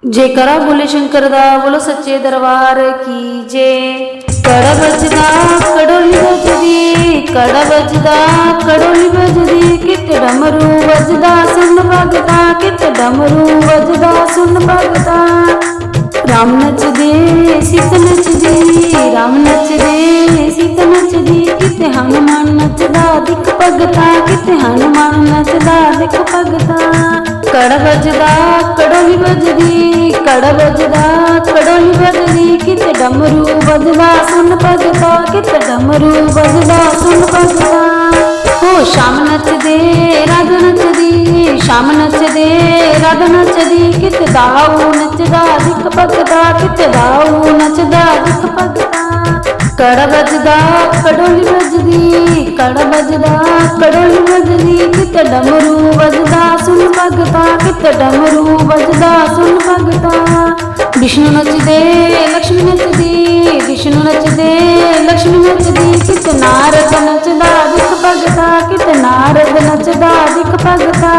जयकारा बोले शंकर दा, बोलो सच्चे दरबार की जय। कड़ा बजदा कड़ोली बजदी, कड़ा बजदा कड़ोली बजदी, कित डमरू बजदा सुन भगता, कित डमरू बजदा सुन भगता। राम नचदे सीत नचदी, राम नचदे सीत नचदी, कित हनुमान नचदा दिख भगता, कित हनुमान नचदा दिख भगता। कड़ बजदा कड़ोली बजदी, कड़ बजदा कड़ोली बजदी, कित डमरू बजदा सुन भगता, कित डमरू बजदा सुन भगता। हो शाम नचदे राधा नचदी, शाम नचदे राधा नचदी, कित दाऊ नचदा दिख भगता, कित दाऊ नचदा दिख भगता। कड़ बजदा कड़ोली बजदी, कड़ बजदा कड़ोली बजदी, कित डमरू बजदा सुन भगता, कित डमरू बजदा सुन भगता। विष्णु नचदे लक्ष्मी नचदी, विष्णु नचदे लक्ष्मी नचदी, कित नारद नचदा दिख भगता, कित नारद नचदा दिख भगता।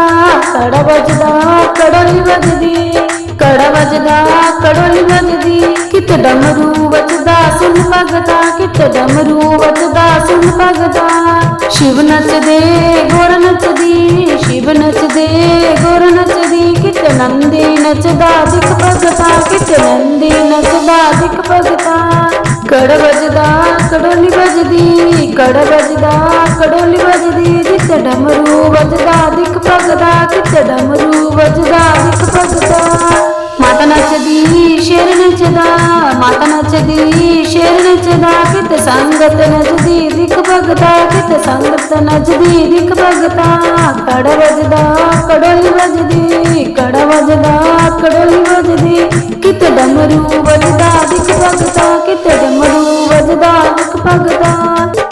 कड़ बजदा कड़ोली बजदी, कड़ बजदा कड़ोली बजदी, कित डमरू बजदा सुन भगता, कित डमरू बजदा सुन भगता। शिव नचदे गोर नचदी, शिव नचदे गोर नचदी, कित नंदी नचदा दिख भगता, कित नंदी नचदा दिख भगता। कड़ बजदा कड़ोली बजदी, कड़ बजदा कड़ोली बजदी, कित डमरू बजदा दिख भगता, कित डमरू बजदा दिख भगता। माता नचदी शेर नचदा, माता नचदी शेर नचदा, कित संगत नचदी दिख भगता, कित संगत नचदी दिख भगता। कड़ बजदा कड़ोली बजदी, कड़ बजदा कड़ोली बजदी, कित डमरू बजदा दिख भगता, कित डमरू बजदा दिख भगता।